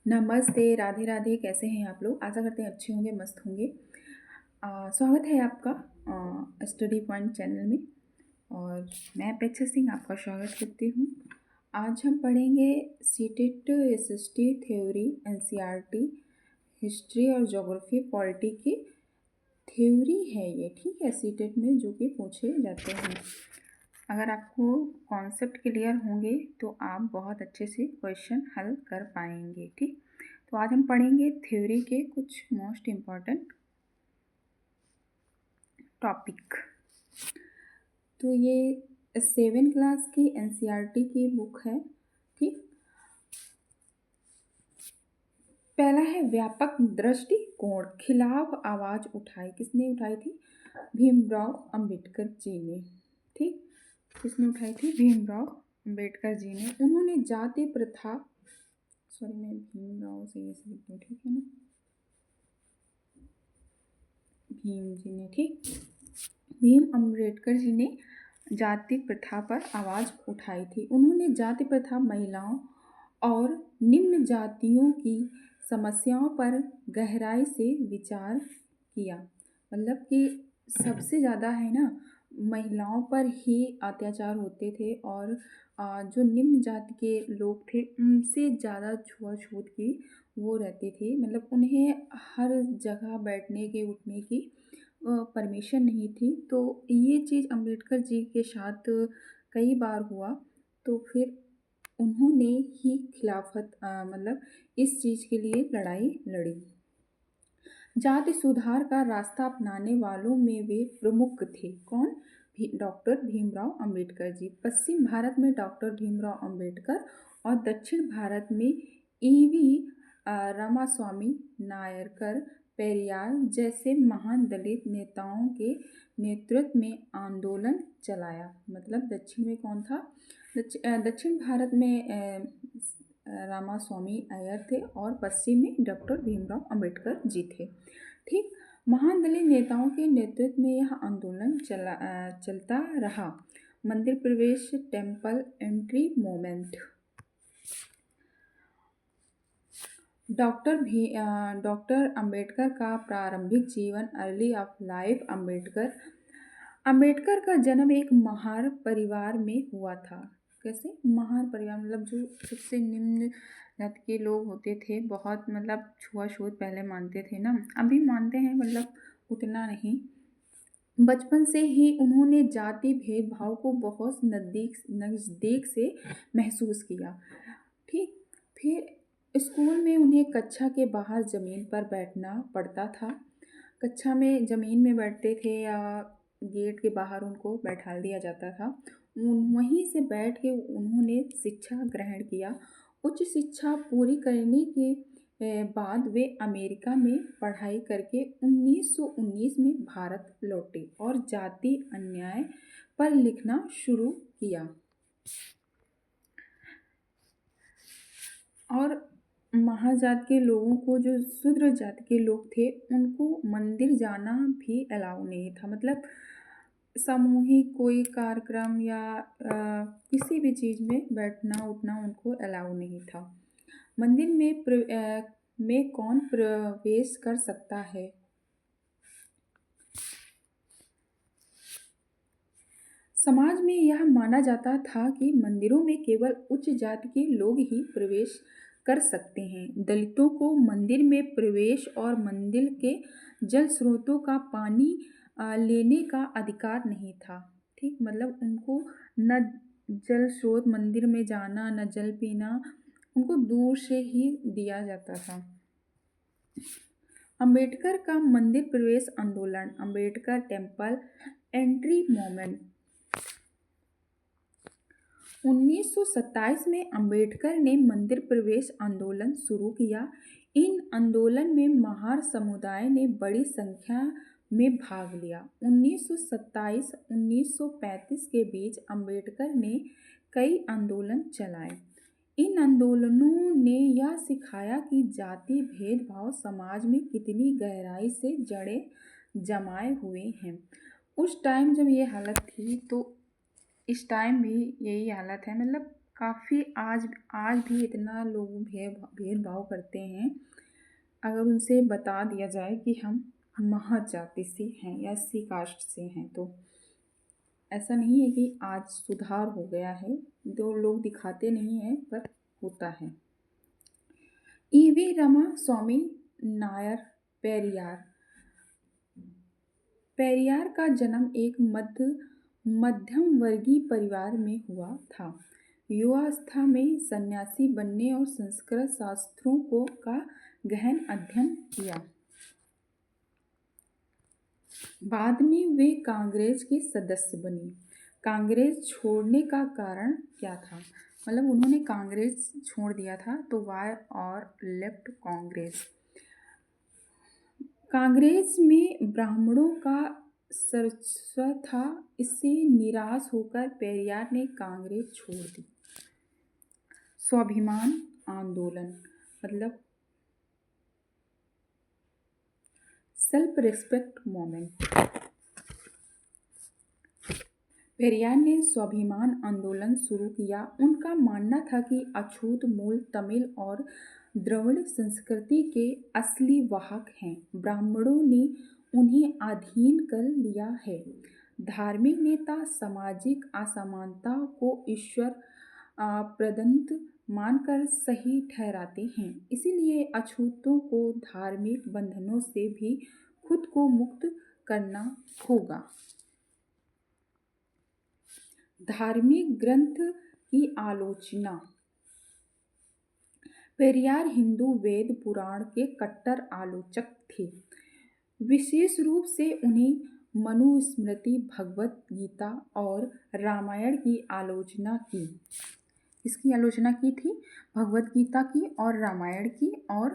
नमस्ते, राधे राधे। कैसे हैं आप लोग? आशा करते हैं अच्छे होंगे, मस्त होंगे। स्वागत है आपका स्टडी पॉइंट चैनल में। और मैं अपेक्षा सिंह आपका स्वागत करती हूँ। आज हम पढ़ेंगे CTET SST theory, NCERT, history और ज्योग्राफी पॉलिटी की थ्योरी है ये, ठीक है, सीटेट में जो कि पूछे जाते हैं। अगर आपको कॉन्सेप्ट क्लियर होंगे तो आप बहुत अच्छे से क्वेश्चन हल कर पाएंगे, ठीक। तो आज हम पढ़ेंगे थ्योरी के कुछ मोस्ट इम्पॉर्टेंट टॉपिक। तो ये 7 क्लास की एनसीईआरटी की बुक है, ठीक। पहला है व्यापक दृष्टिकोण, खिलाफ आवाज उठाई। किसने उठाई थी? भीमराव अंबेडकर जी ने, ठीक। किसने उठाई थी? भीमराव अंबेडकर जी ने। उन्होंने जाति प्रथा, सॉरी मैं भीमराव से ये लिख दूँ, ठीक है ना, भीम जी ने, ठीक। भीम अम्बेडकर जी ने जाति प्रथा पर आवाज़ उठाई थी। उन्होंने जाति प्रथा, महिलाओं और निम्न जातियों की समस्याओं पर गहराई से विचार किया। मतलब कि सबसे ज़्यादा है ना, महिलाओं पर ही अत्याचार होते थे और जो निम्न जाति के लोग थे उनसे ज़्यादा छुआछूत की वो रहते थे। मतलब उन्हें हर जगह बैठने के उठने की परमिशन नहीं थी। तो ये चीज़ अंबेडकर जी के साथ कई बार हुआ। तो फिर उन्होंने ही खिलाफत मतलब इस चीज़ के लिए लड़ाई लड़ी। जाति सुधार का रास्ता अपनाने वालों में वे प्रमुख थे। कौन? डॉक्टर भीमराव अंबेडकर जी। पश्चिम भारत में डॉक्टर भीमराव अंबेडकर और दक्षिण भारत में ईवी रामास्वामी नायरकर पेरियार जैसे महान दलित नेताओं के नेतृत्व में आंदोलन चलाया। मतलब दक्षिण में कौन था? दक्षिण भारत में रामास्वामी अय्यर थे और पश्चिम में डॉक्टर भीमराव अंबेडकर जी थे, ठीक। महान दलित नेताओं के नेतृत्व में यह आंदोलन चलता रहा। मंदिर प्रवेश, temple entry movement. Doctor Ambedkar का प्रारंभिक जीवन, अर्ली ऑफ लाइफ अंबेडकर का जन्म एक महार परिवार में हुआ था। कैसे? महार परिवार मतलब जो सबसे निम्न जाति के लोग होते थे, बहुत मतलब छुआछूत पहले मानते थे ना, अभी मानते हैं, मतलब उतना नहीं। बचपन से ही उन्होंने जाति भेदभाव को बहुत नज़दीक से महसूस किया, ठीक। फिर स्कूल में उन्हें कक्षा के बाहर ज़मीन पर बैठना पड़ता था। कक्षा में ज़मीन में बैठते थे या गेट के बाहर उनको बैठा दिया जाता था। वहीं से बैठ के उन्होंने शिक्षा ग्रहण किया। उच्च शिक्षा पूरी करने के बाद वे अमेरिका में पढ़ाई करके 1919 में भारत लौटे और जाति अन्याय पर लिखना शुरू किया। और महाजात के लोगों को, जो शूद्र जाति के लोग थे, उनको मंदिर जाना भी अलाउ नहीं था। मतलब सामूहिक कोई कार्यक्रम या किसी भी चीज़ में बैठना उठना उनको अलाउ नहीं था। मंदिर में कौन प्रवेश कर सकता है? समाज में यह माना जाता था कि मंदिरों में केवल उच्च जाति के लोग ही प्रवेश कर सकते हैं। दलितों को मंदिर में प्रवेश और मंदिर के जल स्रोतों का पानी लेने का अधिकार नहीं था, ठीक। मतलब उनको न जल स्रोत मंदिर में जाना, न जल पीना, उनको दूर से ही दिया जाता था। अंबेडकर का मंदिर प्रवेश आंदोलन, अंबेडकर टेम्पल एंट्री मूवमेंट। 1927 में अंबेडकर ने मंदिर प्रवेश आंदोलन शुरू किया। इन आंदोलन में महार समुदाय ने बड़ी संख्या में भाग लिया। 1927-1935 के बीच अंबेडकर ने कई आंदोलन चलाए। इन आंदोलनों ने यह सिखाया कि जाति भेदभाव समाज में कितनी गहराई से जड़ें जमाए हुए हैं। उस टाइम जब ये हालत थी तो इस टाइम भी यही हालत है। मतलब काफ़ी आज आज भी इतना लोग भेदभाव करते हैं। अगर उनसे बता दिया जाए कि हम महत जाति से हैं या एससी कास्ट से हैं, तो ऐसा नहीं है कि आज सुधार हो गया है, जो लोग दिखाते नहीं हैं पर होता है। ईवी रमा स्वामी नायर पेरियार। पेरियार का जन्म एक मध्यम वर्गीय परिवार में हुआ था। युवावस्था में सन्यासी बनने और संस्कृत शास्त्रों का गहन अध्ययन किया। बाद में वे कांग्रेस के सदस्य बने। कांग्रेस छोड़ने का कारण क्या था? मतलब उन्होंने कांग्रेस छोड़ दिया था, तो वाई और लेफ्ट कांग्रेस। कांग्रेस में ब्राह्मणों का सर्चस्व था, इससे निराश होकर पेरियार ने कांग्रेस छोड़ दी। स्वाभिमान आंदोलन मतलब सेल्फ रिस्पेक्ट मूवमेंट। पेरियार ने स्वाभिमान आंदोलन शुरू किया। उनका मानना था कि अछूत मूल तमिल और द्रविड़ संस्कृति के असली वाहक हैं, ब्राह्मणों ने उन्हें अधीन कर लिया है। धार्मिक नेता सामाजिक असमानता को ईश्वर प्रदत्त मानकर सही ठहराते हैं, इसलिए अछूतों को धार्मिक बंधनों से भी खुद को मुक्त करना होगा। धार्मिक ग्रंथ की आलोचना। पेरियार हिंदू वेद पुराण के कट्टर आलोचक थे। विशेष रूप से उन्हें मनुस्मृति, भगवत गीता और रामायण की आलोचना की। इसकी आलोचना की थी भगवत गीता की और रामायण की, और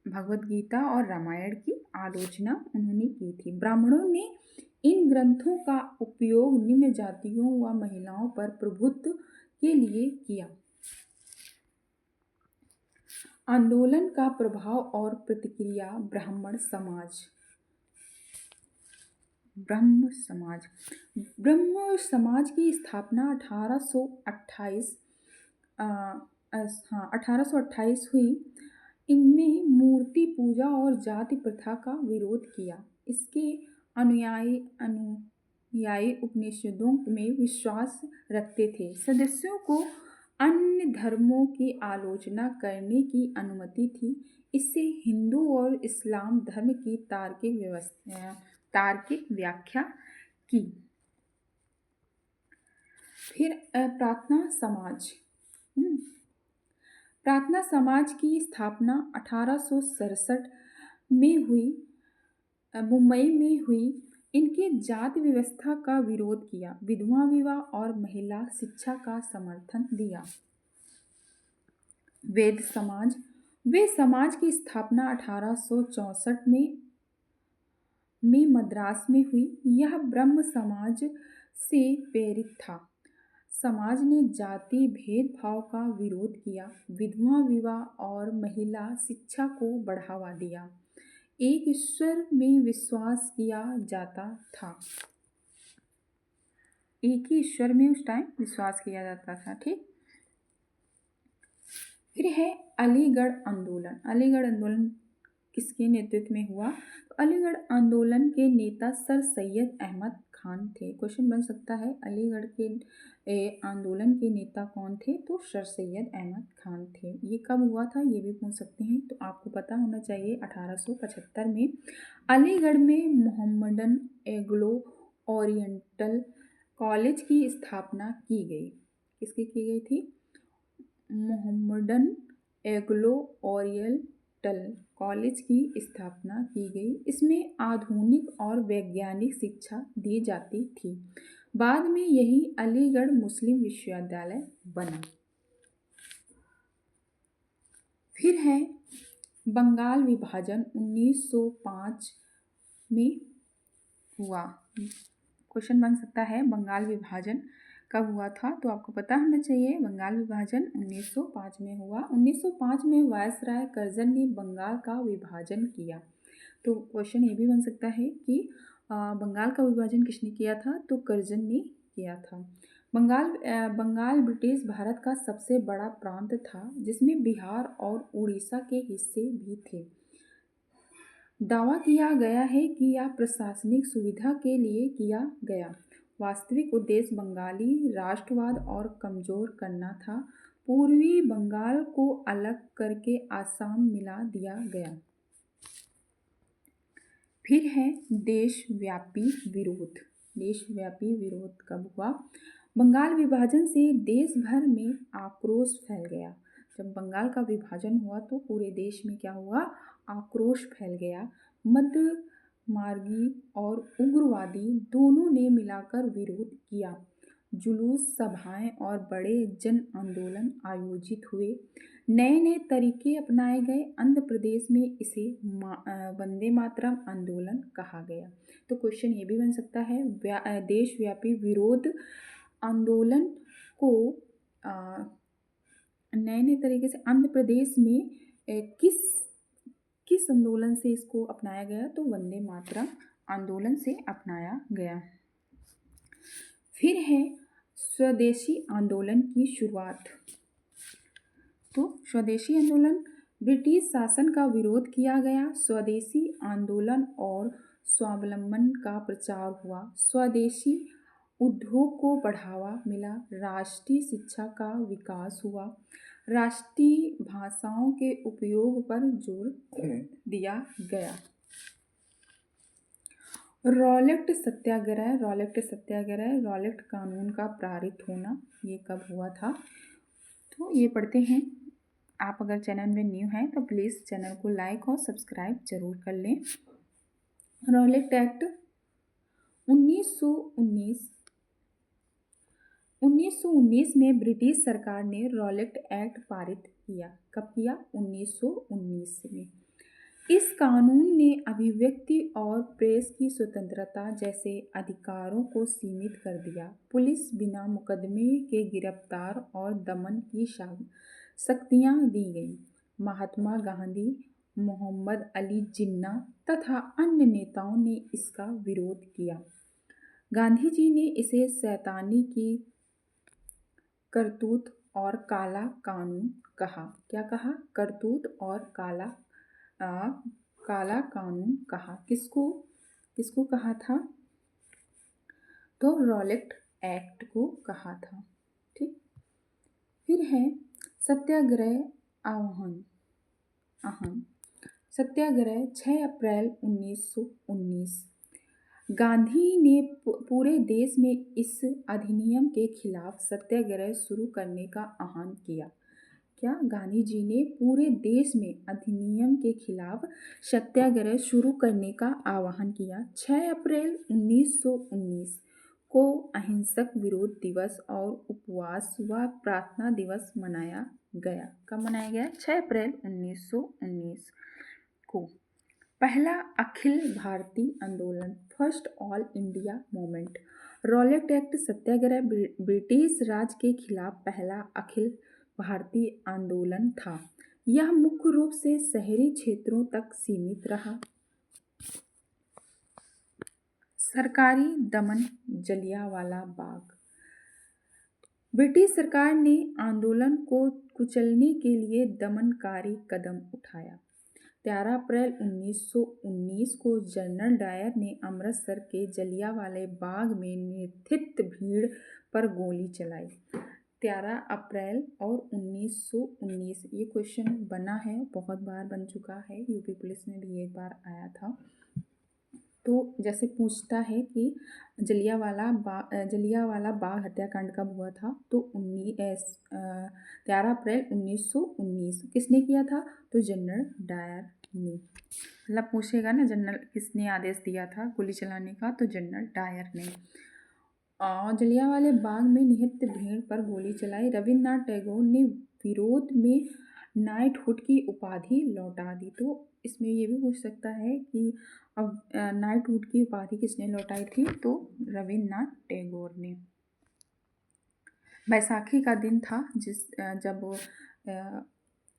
भगवत गीता और रामायण की आलोचना उन्होंने की थी। ब्राह्मणों ने इन ग्रंथों का उपयोग निम्न जातियों व महिलाओं पर प्रभुत्व के लिए किया। आंदोलन का प्रभाव और प्रतिक्रिया। ब्राह्मण समाज। ब्रह्म समाज की स्थापना 1828 हुई। इनमें मूर्ति पूजा और जाति प्रथा का विरोध किया। इसके अनुयायी उपनिषदों में विश्वास रखते थे। सदस्यों को अन्य धर्मों की आलोचना करने की अनुमति थी। इससे हिंदू और इस्लाम धर्म की तार्किक व्याख्या की। फिर प्रार्थना समाज। प्रार्थना समाज की स्थापना 1867 में हुई, मुंबई में हुई। इनके जाति व्यवस्था का विरोध किया, विधवा विवाह और महिला शिक्षा का समर्थन दिया। वेद समाज। वे समाज की स्थापना 1864 में मद्रास में हुई। यह ब्रह्म समाज से प्रेरित था। समाज ने जाति भेदभाव का विरोध किया, विधवा विवाह और महिला शिक्षा को बढ़ावा दिया। एक ईश्वर में विश्वास किया जाता था। एक ही ईश्वर में उस टाइम विश्वास किया जाता था। ठीक। फिर है अलीगढ़ आंदोलन। अलीगढ़ आंदोलन किसके नेतृत्व में हुआ? तो अलीगढ़ आंदोलन के नेता सर सैयद अहमद खान थे। क्वेश्चन बन सकता है अलीगढ़ के आंदोलन के नेता कौन थे? तो सर सैयद अहमद खान थे। ये कब हुआ था ये भी पूछ सकते हैं, तो आपको पता होना चाहिए 1875 में अलीगढ़ में मोहम्मडन एग्लो ओरिएंटल कॉलेज की स्थापना की गई। किसकी की गई थी? मोहम्मडन एग्लो ओरिएंटल कॉलेज की स्थापना की गई। इसमें आधुनिक और वैज्ञानिक शिक्षा दी जाती थी। बाद में यही अलीगढ़ मुस्लिम विश्वविद्यालय बना। फिर है बंगाल विभाजन 1905 में हुआ। क्वेश्चन बन सकता है बंगाल विभाजन कब हुआ था? तो आपको पता होना चाहिए बंगाल विभाजन 1905 में हुआ। 1905 में वायसराय कर्जन ने बंगाल का विभाजन किया। तो क्वेश्चन ये भी बन सकता है कि बंगाल का विभाजन किसने किया था? तो कर्जन ने किया था। बंगाल ब्रिटिश भारत का सबसे बड़ा प्रांत था, जिसमें बिहार और उड़ीसा के हिस्से भी थे। दावा किया गया है कि यह प्रशासनिक सुविधा के लिए किया गया। वास्तविक उद्देश्य बंगाली राष्ट्रवाद और कमजोर करना था। पूर्वी बंगाल को अलग करके आसाम मिला दिया गया। फिर है देशव्यापी विरोध। देशव्यापी विरोध कब हुआ? बंगाल विभाजन से देश भर में आक्रोश फैल गया। जब बंगाल का विभाजन हुआ तो पूरे देश में क्या हुआ? आक्रोश फैल गया। मध्य मार्गी और उग्रवादी दोनों ने मिलाकर विरोध किया। जुलूस, सभाएं और बड़े जन आंदोलन आयोजित हुए। नए नए तरीके अपनाए गए। आंध्र प्रदेश में इसे वंदे मातरम आंदोलन कहा गया। तो क्वेश्चन ये भी बन सकता है, देशव्यापी विरोध आंदोलन को नए नए तरीके से आंध्र प्रदेश में किस आंदोलन से इसको अपनाया गया? तो वंदे मातरम आंदोलन से अपनाया गया। फिर है स्वदेशी आंदोलन की शुरुआत। तो स्वदेशी आंदोलन, ब्रिटिश शासन का विरोध किया गया। स्वदेशी आंदोलन और स्वावलंबन का प्रचार हुआ। स्वदेशी उद्योग को बढ़ावा मिला। राष्ट्रीय शिक्षा का विकास हुआ। राष्ट्रीय भाषाओं के उपयोग पर जोर दिया गया। रॉलेट सत्याग्रह। रॉलेट कानून का पारित होना, ये कब हुआ था? तो ये पढ़ते हैं। आप अगर चैनल में न्यू हैं तो प्लीज़ चैनल को लाइक और सब्सक्राइब जरूर कर लें। रॉलेट एक्ट 1919 में ब्रिटिश सरकार ने रॉलेट एक्ट पारित किया। कब किया? 1919 में। इस कानून ने अभिव्यक्ति और प्रेस की स्वतंत्रता जैसे अधिकारों को सीमित कर दिया। पुलिस बिना मुकदमे के गिरफ्तार और दमन की शक्तियाँ दी गईं। महात्मा गांधी, मोहम्मद अली जिन्ना तथा अन्य नेताओं ने इसका विरोध किया। गांधी जी ने इसे शैतानी की करतूत और काला कानून कहा। क्या कहा? करतूत और काला कानून कहा। किसको कहा था? तो रॉलेट एक्ट को कहा था। ठीक। फिर है सत्याग्रह आह्वान। सत्याग्रह 6 अप्रैल 1919। गांधी ने पूरे देश में इस अधिनियम के खिलाफ सत्याग्रह शुरू करने का आह्वान किया। क्या? गांधी जी ने पूरे देश में अधिनियम के खिलाफ सत्याग्रह शुरू करने का आह्वान किया। 6 अप्रैल 1919 को अहिंसक विरोध दिवस और उपवास व प्रार्थना दिवस मनाया गया। कब मनाया गया? 6 अप्रैल 1919 को। पहला अखिल भारतीय आंदोलन, first all India movement. Rowlatt Act Satyagraha British Raj के खिलाफ पहला अखिल भारतीय आंदोलन था। यह मुख्य रूप से शहरी क्षेत्रों तक सीमित रहा। सरकारी दमन, जलियांवाला बाग। ब्रिटिश सरकार ने आंदोलन को कुचलने के लिए दमनकारी कदम उठाया। 13 अप्रैल 1919 को जनरल डायर ने अमृतसर के जलियांवाला बाग में निर्लिप्त भीड़ पर गोली चलाई। 13 अप्रैल और 1919, ये क्वेश्चन बना है, बहुत बार बन चुका है, यूपी पुलिस में भी एक बार आया था। तो जैसे पूछता है कि जलियांवाला बाग हत्याकांड कब हुआ था? तो 13 अप्रैल 1919। किसने किया था? तो जनरल डायर ने। मतलब पूछेगा ना, जनरल किसने आदेश दिया था गोली चलाने का? तो जनरल डायर ने। जलियांवाला बाग में निहत्थ भीड़ पर गोली चलाई। रविन्द्रनाथ टैगोर ने विरोध में नाइटहुड की उपाधि लौटा दी। तो इसमें ये भी पूछ सकता है कि अब नाइटहुड की उपाधि किसने लौटाई थी? तो रविन्द्रनाथ टैगोर ने। बैसाखी का दिन था जब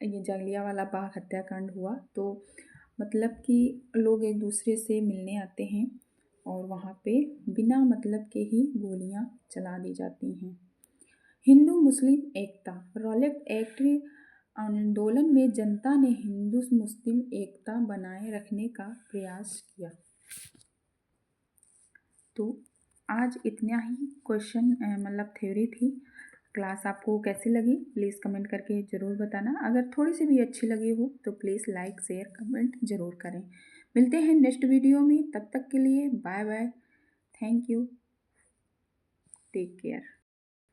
ये जलियांवाला बाग हत्याकांड हुआ। तो मतलब कि लोग एक दूसरे से मिलने आते हैं, और वहाँ पे बिना मतलब के ही गोलियाँ चला दी जाती हैं। हिंदू मुस्लिम एकता, रॉलेट एक्ट आंदोलन में जनता ने हिंदू मुस्लिम एकता बनाए रखने का प्रयास किया। तो आज इतना ही क्वेश्चन मतलब थ्योरी थी। क्लास आपको कैसी लगी प्लीज़ कमेंट करके ज़रूर बताना। अगर थोड़ी सी भी अच्छी लगी हो तो प्लीज़ लाइक शेयर कमेंट ज़रूर करें। मिलते हैं नेक्स्ट वीडियो में, तब तक के लिए bye bye. Thank you, take care.